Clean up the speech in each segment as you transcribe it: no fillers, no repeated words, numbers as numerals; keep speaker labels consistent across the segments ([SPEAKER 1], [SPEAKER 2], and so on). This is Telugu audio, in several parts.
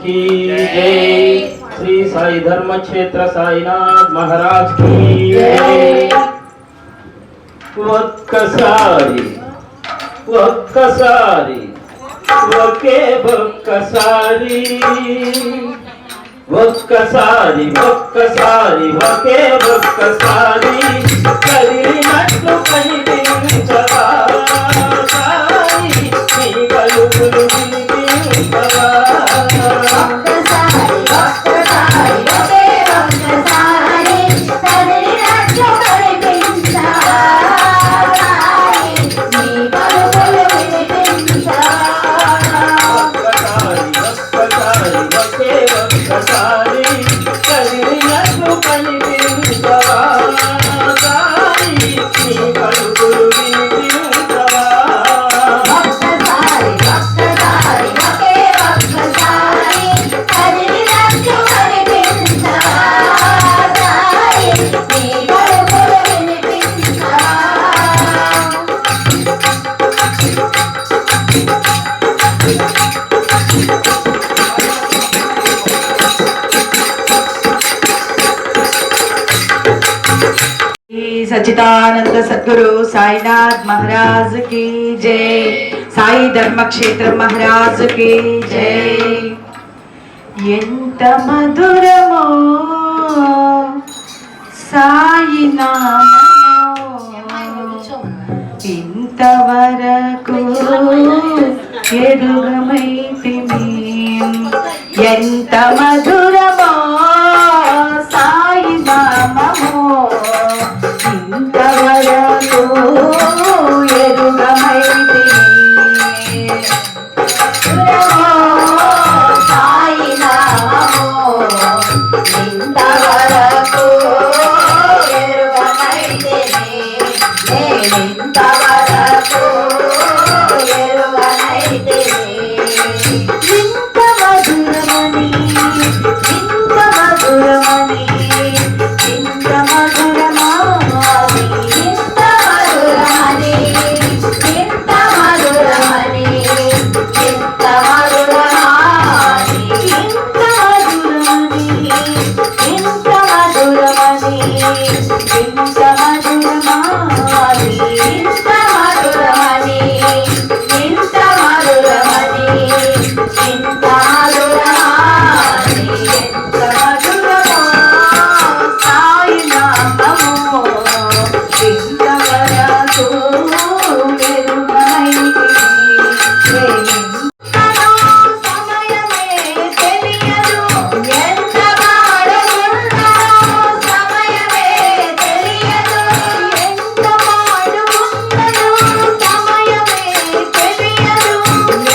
[SPEAKER 1] की जय। श्री साई धर्म क्षेत्र साईनाथ महाराज की जय। ఒక్కసారి ఒక్కసారి ఒకే ఒక్కసారి ఒక్కసారి ఒక్కసారి ఒకే ఒక్కసారి కలిగినట్లు కనిపించవా నీ పలుకులు వినిపించవా
[SPEAKER 2] सच्चिदानंद सद्गुरु साईनाथ महाराज की जय। साई धर्म क्षेत्र महाराज की जय। ఎంత మధురమో సాయి నామము ఇంతవరకు ఎరుగమైతిమి ఎంత మధురమో సాయి నామము ఇంతవరకు ఎరుగమైతిమి సాయి నామము ఇంతవరకు ఎరుగమైతిమి ఇంతవరకు ఎరుగమైతిమి ఇంత మధురమని ఇంత మధురమని ఇంత మధురమాని ఇంత మధురమని ఇంత మధురమని ఇంత మధురమాని ఇంత మధురమని ఇంత మధురమని ఇంత మధురమాని ఇంత మధురమని ఇంత మధురమని ఇంత మధురమాని ఎంత మధురమో సాయి నామము ఇంతవరకు ఎరుగమైతిమి సమయమే తెలియదు ఎంత మాడున్నానో సమయమే తెలియదు ఎంత మాడున్నానో సమయమే తెలియదు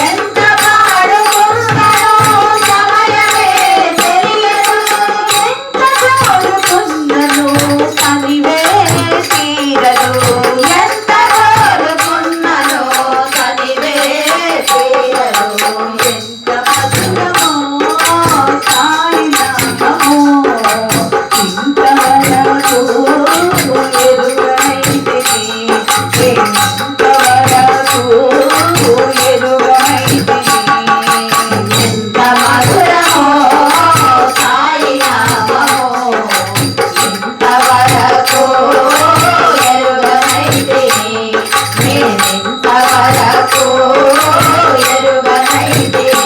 [SPEAKER 2] ఎంత మాడున్నానో సమయమే తెలియదు ఎంత కోరుకున్నను కనివే తీరదు ఎంత కోరుకున్నను కనివే తీరదు ఎంత మధురమో సాయి నామము ఇంతవరకు ఎరుగమైతిమి ఇంతవరకు ఎరుగమైతిమి ఎంత మధురమో సాయి నామము ఇంతవరకు ఎరుగమైతిమి ఇంతవరకు ఎరుగమైతిమి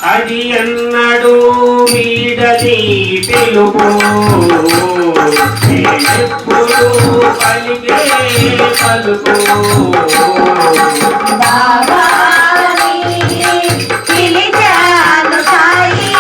[SPEAKER 1] అది ఎన్నడూ వీడని పిలుపు ఎప్పుడు పలికే పలుకు
[SPEAKER 2] బాబాని పిలిచాను సాయి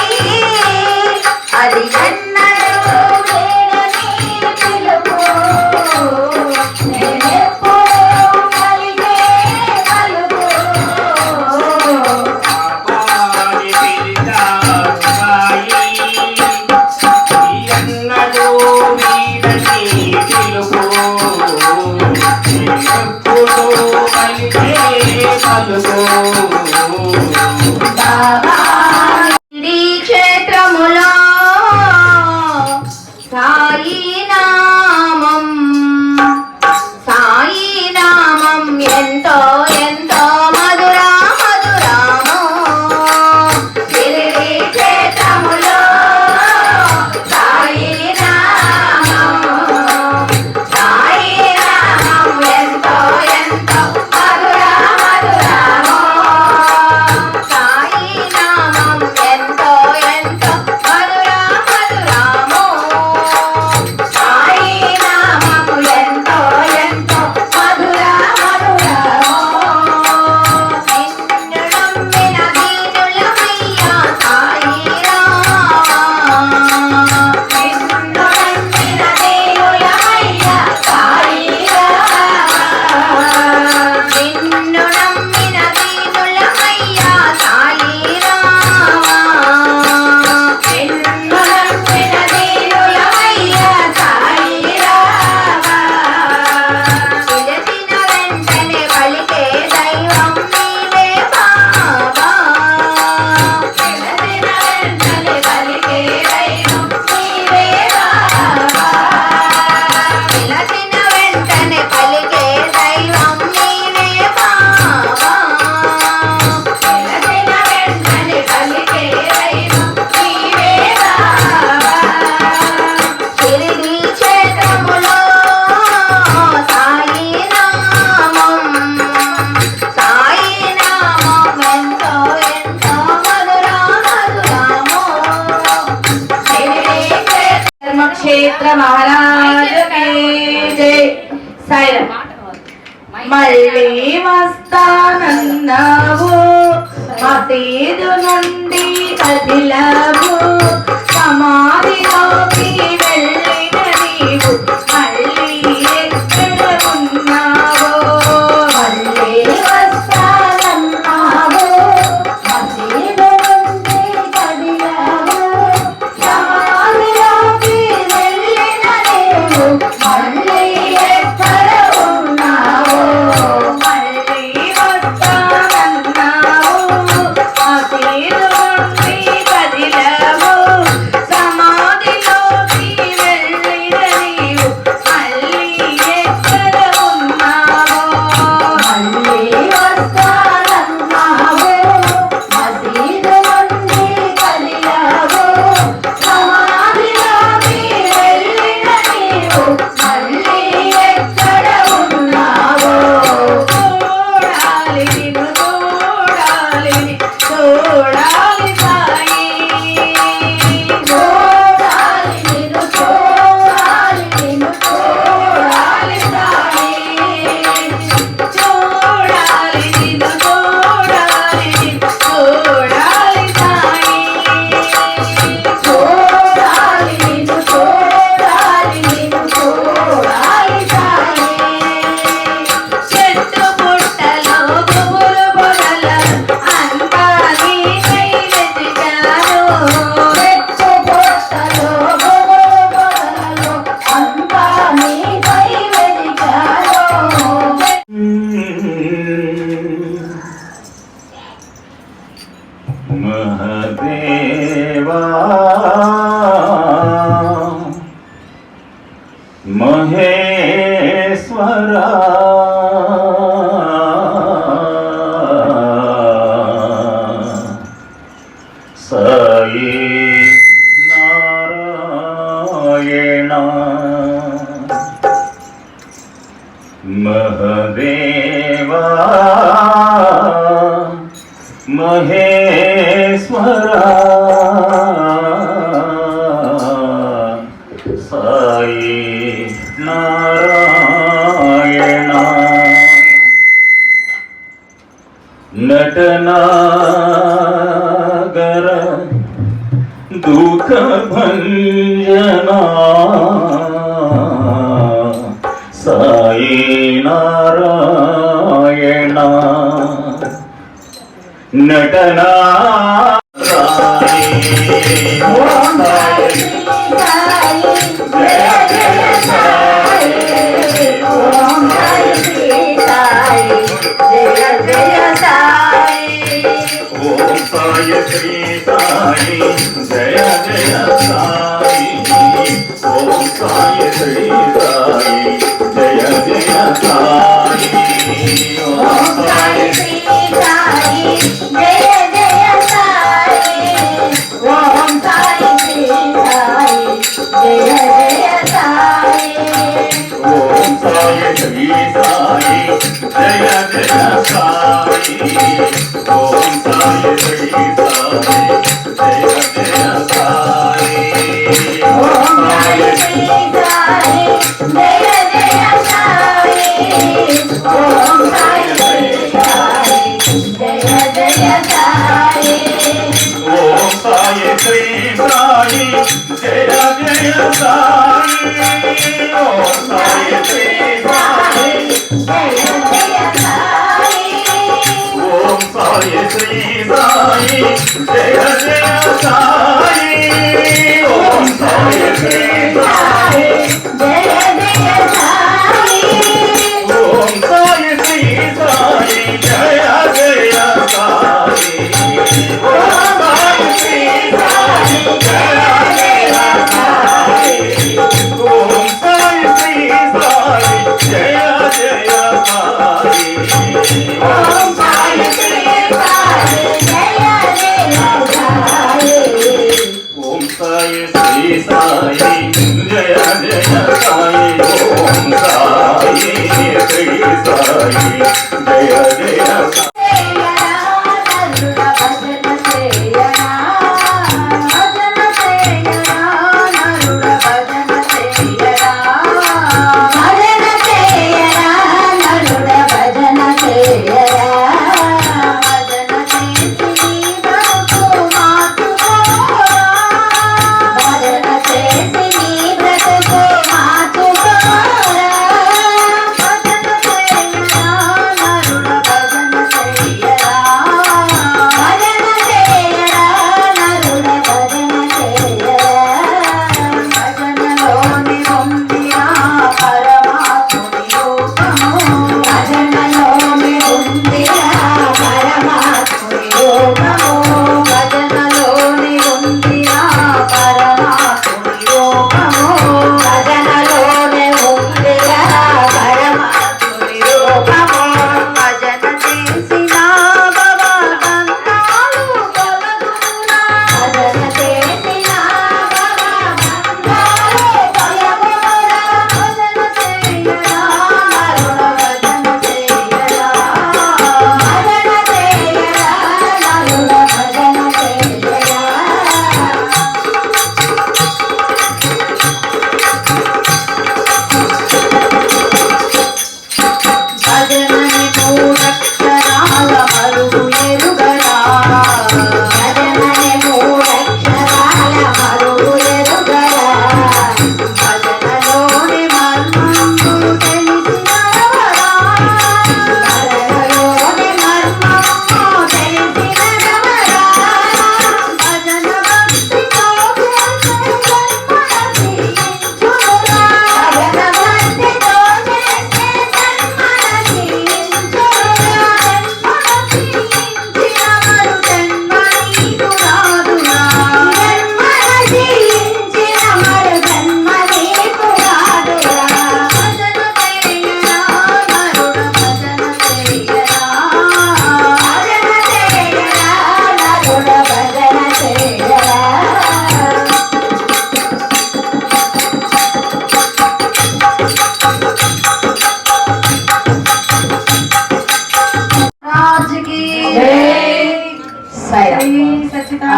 [SPEAKER 1] నాలుగు
[SPEAKER 2] బాబా ఈ క్షేత్రములో సాయి నామం ఎంతో ఎంతో మధుర మధురామో షిరిడి క్షేత్రములో సాయి నామం ఎంతో ఎంతో మధుర మధురామో సాయి నామం ఎంతో ఎంతో మధుర మధురామో సాయి నామం ఎంతో ఎంతో మధుర మధురామో నిన్ను నమ్మిన దీనులమయ్యా సాయి రామా నిన్ను నమ్మిన దీనులమయ్యా సాయి రామా నిన్ను నమ్మిన దీనులమయ్యా సాయి రామా నిన్ను నమ్మిన దీనులమయ్యా సాయి రామా పిలిచిన వెంటనే పలికే దైవం నీవే బాబా పిలిచిన వెంటనే పలికే దైవం నీవే బాబా పిలిచిన వెంటనే పలికే దైవం నీవే బాబా పిలిచిన వెంటనే పలికే దైవం నీవే బాబా షిరిడి క్షేత్రములో సాయి నామం ఎంతో ఎంతో మధుర మధురామో షిరిడి ధర్మక్షేత్ర మహారాజ్ కి జై సాయిరామ్ మళ్ళీ వస్తానన్నావు మసీదు నుండి కదిలావు సమాధిలోకి వెళ్ళిన నీవు మళ్ళీ ఎక్కడ ఉన్నావో మళ్ళీ వస్తానన్నావు మసీదు నుండి కదిలావు సమాధిలోకి వెళ్ళిన నీవు మళ్ళీ ఎక్కడ ఉన్నావో మళ్ళీ వస్తానన్నావు మసీదు నుండి కదిలావు సమాధిలోకి వెళ్ళిన నీవు మళ్ళీ ఎక్కడ ఉన్నావో మళ్ళీ వస్తానన్నావు మసీదు నుండి కదిలావు సమాధిలోకి వెళ్ళిన నీవు మళ్ళీ ఎక్కడ ఉన్నావో చూడాలి నిన్ను చూడాలి సాయి చూడాలి నిన్ను చూడాలి సాయి చూడాలి నిన్ను చూడాలి సాయి చూడాలి నిన్ను చూడాలి సాయి చెట్టు పుట్టలో పువ్వులు పొదల అంతా నీకై వెతికాను చెట్టు పుట్టలో పువ్వులు పొదలలో అంతా నీకై వెతికాను
[SPEAKER 1] మహదేవా మహేశ్వరా సాయి నారాయణ మహదేవా మహేశ్వరా సాయి నారాయణ నటనాగర దుఃఖ భంజనా సాయి నారాయణ నటనా
[SPEAKER 2] జయ జయ
[SPEAKER 3] సాయి శ్రీ సాయి జయ జయ సాయి ఓం సాయి శ్రీ సాయి జయ జయ సాయి ఓం సాయి
[SPEAKER 2] శ్రీ సాయి జయ జయ సాయి ఓం సాయి శ్రీ సాయి జయ జయ సాయి
[SPEAKER 3] ఓం సాయి శ్రీ సాయి జయ జయ సాయి ఓం సాయి శ్రీ సాయి జయ జయ సాయి
[SPEAKER 2] ఓం సాయి శ్రీ సాయి జయ జయ సాయి ఓం సాయి శ్రీ సాయి జయ జయ సాయి
[SPEAKER 3] ఓం సాయి శ్రీ సాయి జయ జయ సాయి ఓం సాయి శ్రీ సాయి
[SPEAKER 2] జయ జయ సాయి
[SPEAKER 3] ఓం సాయి శ్రీ సాయి జయ జయ సాయి ఓం సాయి శ్రీ సాయి
[SPEAKER 2] జయ జయ సాయి
[SPEAKER 3] ఓం సాయి శ్రీ సాయి జయ జయ సాయి ఓం సాయి శ్రీ సాయి జయ జయ సాయి ఓం సాయి శ్రీ సాయి జయ జయ సాయి
[SPEAKER 2] ఓం సాయి శ్రీ సాయి జయ జయ సాయి
[SPEAKER 3] ఓం సాయి శ్రీ సాయి జయ జయ సాయి ఓం సాయి శ్రీ సాయి జయ జయ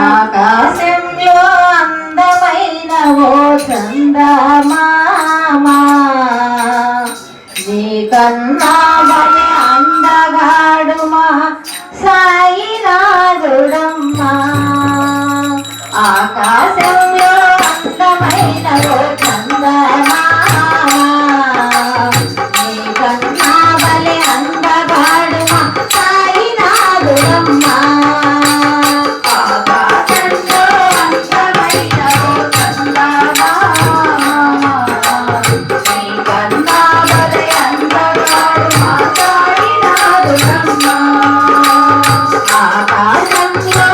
[SPEAKER 2] ఆకాశంలో అందమైన ఓ చందమామా నీ కన్నా బలి అందగాడు మా సాయినాథుడమ్మా ఆకాశంలో అందమైన ఓ చందమామా నీ కన్నా బలి అందగాడు మా సాయినాథుడమ్మా ఆకాశంలో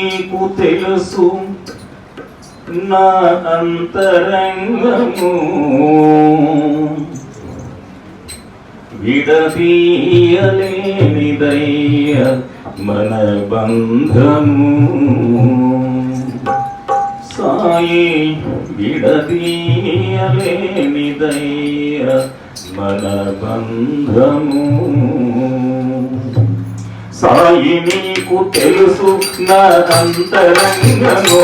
[SPEAKER 3] నీకు తెలుసు నా అంతరంగము విడదీయలేనిదయ్య మన బంధము సాయి విడదీయలేనిదయ్య మన బంధము సాయి నీకు తెలుసు నా అంతరంగము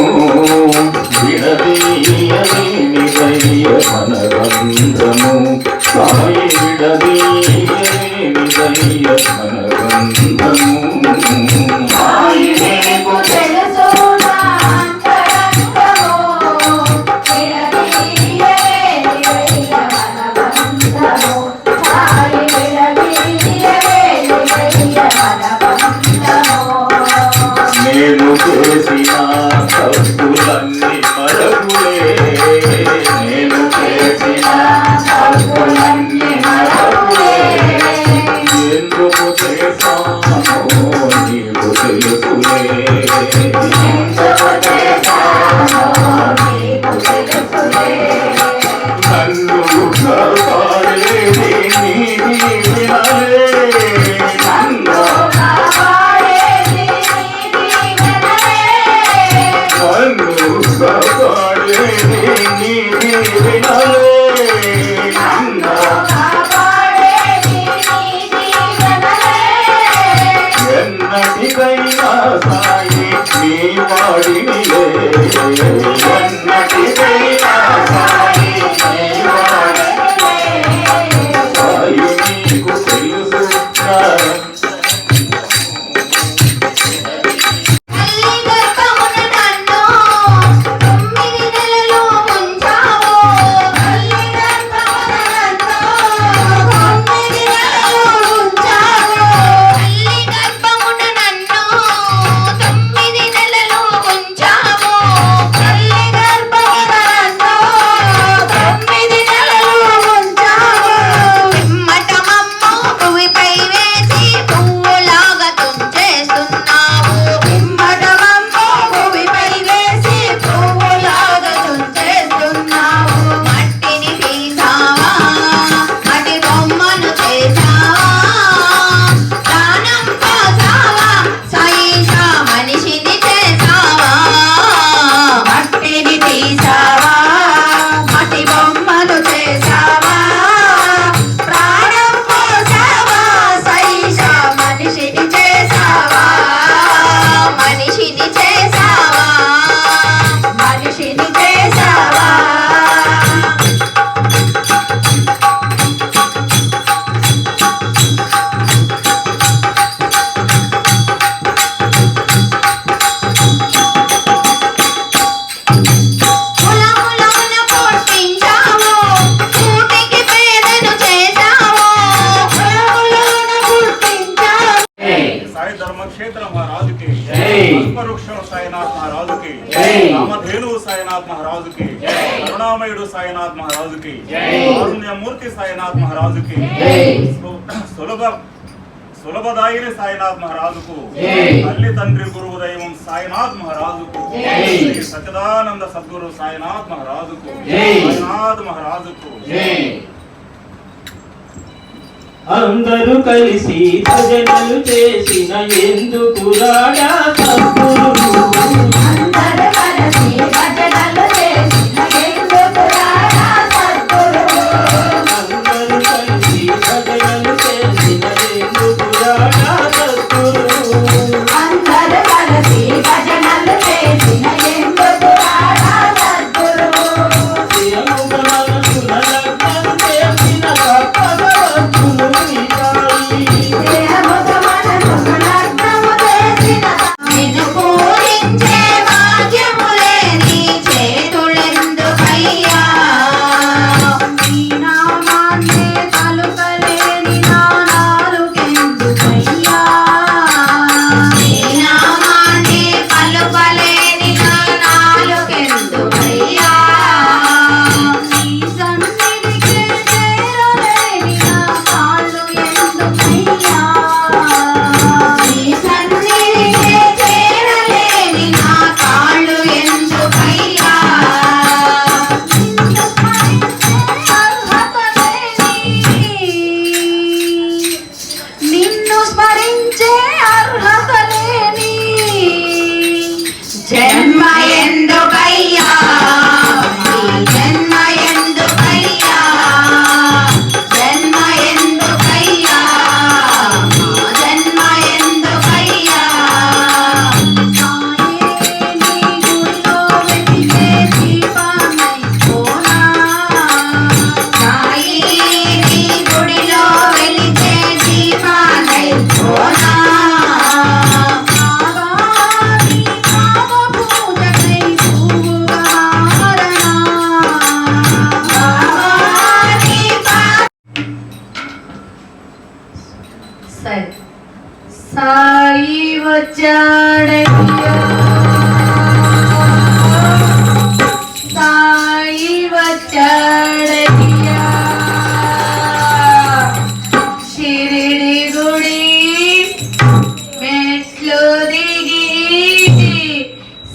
[SPEAKER 3] విడదీయలేనిదయ్య మన బంధము సాయి విడదీయలేనిదయ్య మన బంధము
[SPEAKER 2] సాయి నీకు తెలుసు నా అంతరంగము విడదీయలేనిదయ్య మన బంధము సాయి విడదీయలేనిదయ్య మన బంధము
[SPEAKER 3] నేను చేసిన తప్పులన్నీ మరపులే నేను చేసిన తప్పులన్నీ మరపులే ఎందుకు చేశానో నీకు తెలుసులే నన్ను కాపాడేది నీ దీవెనలే నన్ను కాపాడేది నీ దీవెనలే నన్ను ఎన్నటికైనా సాయి నీ వాడినిలే ఎన్నటికైనా సాయి నీ వాడినిలే సాయి నీకు తెలుసు నా
[SPEAKER 2] తల్లి గర్భమున నన్ను 9 నెలలు ఉంచావు తల్లి గర్భమున నన్ను 9 నెలలు ఉంచావు తల్లి గర్భమున నన్ను 9 నెలలు ఉంచావు తల్లి గర్భమున నన్ను 9 నెలలు ఉంచావు ఇమ్మటమమ్మ భూమిపై వేసి పువ్వులాగా తుంచేస్తున్నావు ఇమ్మటమమ్మ భూమిపై వేసి పువ్వులాగా తుంచేస్తున్నావు మట్టిని తీసావా మట్టి బొమ్మను చేసావా ప్రాణం పోసావా సాయిషా మనిషిని చేసావా మట్టిని తీసావా మట్టి బొమ్మను చేసావా ప్రాణం పోసావా సాయిషా మనిషిని చేసావా మనిషిని చేసావా మనిషిని చేసావా కులములమున పుట్టించావు కూటికి పేదను చేసావు కులములమున పుట్టించావు
[SPEAKER 4] साई धर्मक्षेत्र महाराज की
[SPEAKER 1] जय।
[SPEAKER 4] पुष्पवृक्ष साईनाथ महाराज की
[SPEAKER 1] जय।
[SPEAKER 4] रामधेनु साईनाथ महाराज की करुणामयुడు साईनाथ महाराज की
[SPEAKER 1] जय।
[SPEAKER 4] कारुण्यमूर्ति साईनाथ महाराज की
[SPEAKER 1] जय।
[SPEAKER 4] సులభదాయిని సాయినాథ్ మహారాజుకు
[SPEAKER 1] జై.
[SPEAKER 4] తల్లి తండ్రి గురువు దైవం సాయినాథ్ మహారాజుకు
[SPEAKER 1] జై.
[SPEAKER 4] శ్రీ సచ్చిదానంద సద్గురు సాయినాథ్ మహారాజుకు
[SPEAKER 1] జై.
[SPEAKER 4] సాయినాథ్ మహారాజుకు
[SPEAKER 1] జై. అందరూ కలిసి భజనలు చేసిన ఎందుకు రాడా సద్గురు
[SPEAKER 2] అందరూ కలిసి భజనలు చేసిన ఎందుకు రాడా సద్గురు
[SPEAKER 1] అందరూ కలిసి భజనలు చేసిన ఎందుకు రాడా సద్గురు
[SPEAKER 2] అందరూ కలిసి భజనలు చేసిన ఎందుకు రాడా సద్గురు
[SPEAKER 1] శ్రీయముగ మనసున లగ్నం చేసిన భగవంతుడు ఈ సాయి.
[SPEAKER 2] దేహముగ మనసున లగ్నము చేసిన నిన్ను పూజించ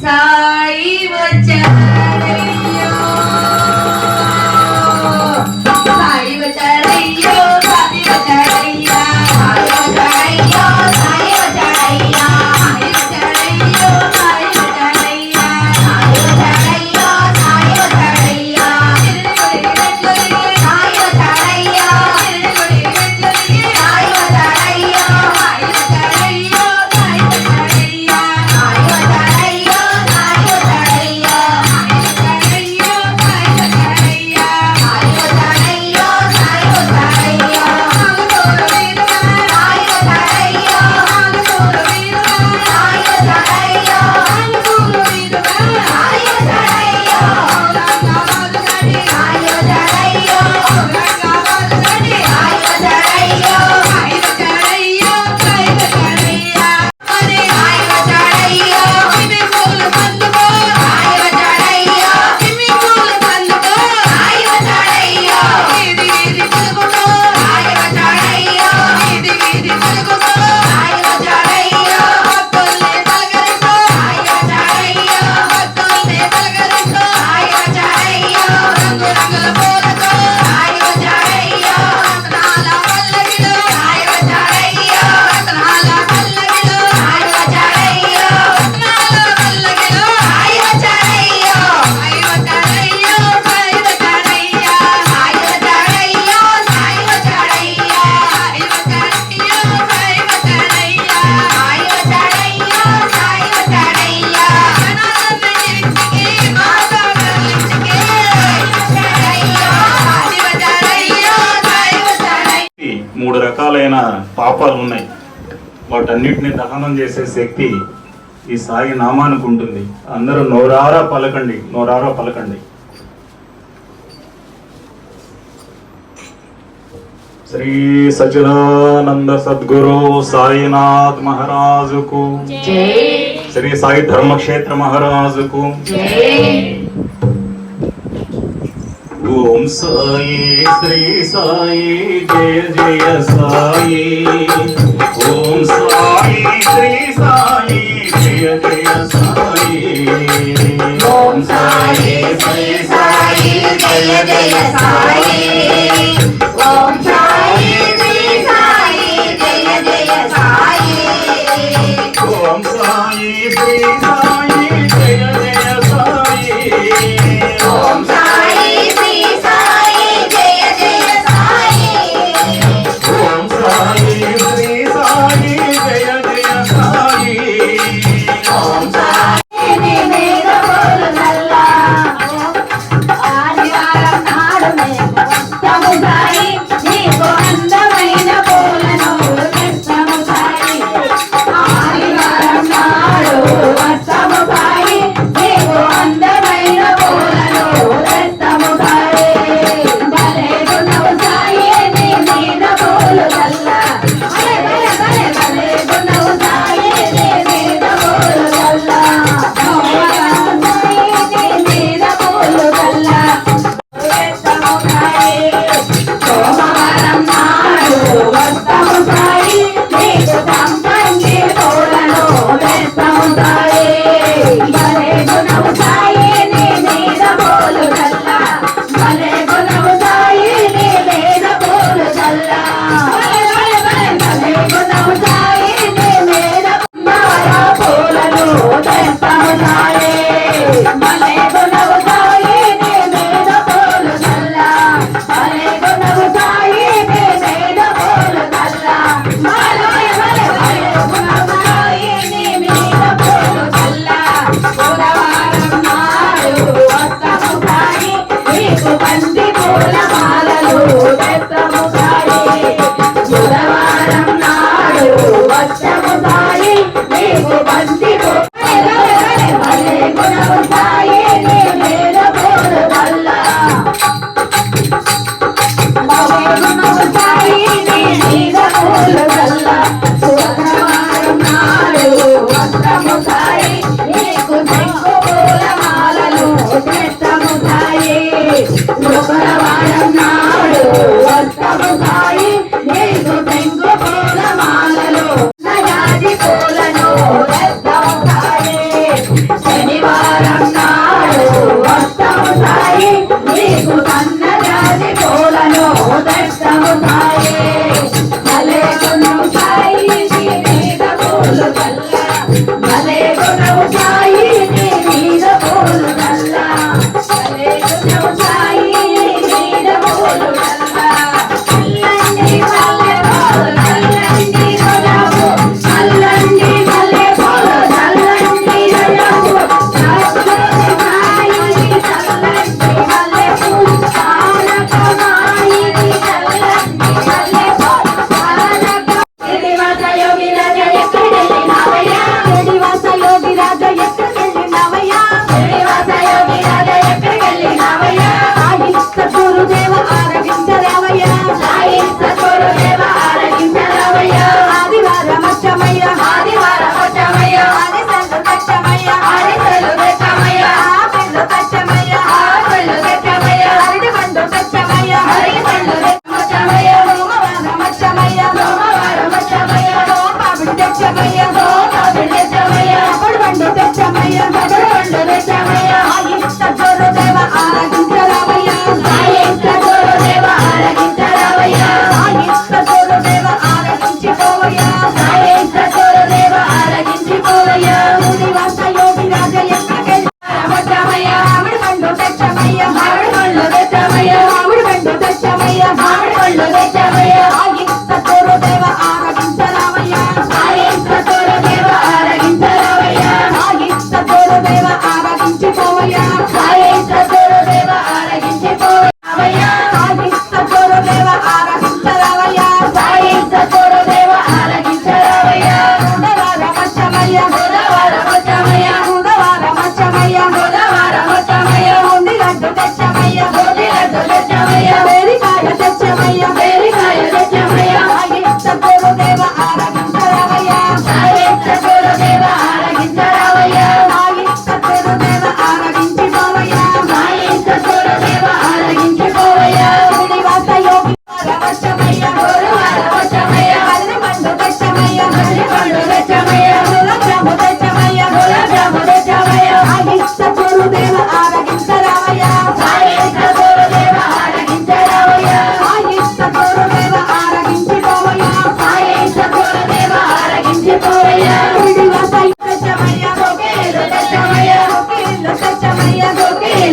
[SPEAKER 2] సాయి వచ్చారయ్యో సాయి వచ్చారయ్యో సాయి వచ్చారయ్యా సాయి వచ్చారయ్యో సాయి వచ్చారయ్యా సాయి వచ్చారయ్యో సాయి వచ్చారయ్యా సాయి వచ్చారయ్యో సాయి వచ్చారయ్యా సాయి వచ్చారయ్యో సాయి వచ్చారయ్యో సాయి వచ్చారయ్యో సాయి వచ్చారయ్యో సాయి వచ్చారయ్యా సాయి వచ్చారయ్యో సాయి వచ్చారయ్యో
[SPEAKER 4] మూడు రకాలైన పాపాలు ఉన్నాయి. వాటన్నిటిని దహనం చేసే శక్తి ఈ సాయి నామానికి ఉంటుంది. అందరూ నోరారా పలకండి, నోరారా పలకండి. శ్రీ సచిదానంద సద్గురు సాయినాథ్ మహారాజుకు
[SPEAKER 2] జై
[SPEAKER 4] శ్రీ సాయి ధర్మక్షేత్ర మహారాజుకు ఓం సాయి శ్రీ సాయి జయ జయ సాయి. ఓం సాయి శ్రీ సాయి జయ జయ సాయి.
[SPEAKER 2] ఓం సాయి శ్రీ సాయి జయ జయ సాయి ఓం సాయి శ్రీ సాయి జయ జయ సాయి
[SPEAKER 4] ఓం సాయి శ్రీ సాయి జయ జయ సాయి.
[SPEAKER 2] ఓం సాయి శ్రీ సాయి జయ జయ సాయి
[SPEAKER 4] ఓం సాయి శ్రీ సాయి జయ జయ సాయి.
[SPEAKER 2] ఓం సాయి మేఘములు నల్ల ఆదివారం నాడు మేము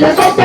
[SPEAKER 2] పెద్ద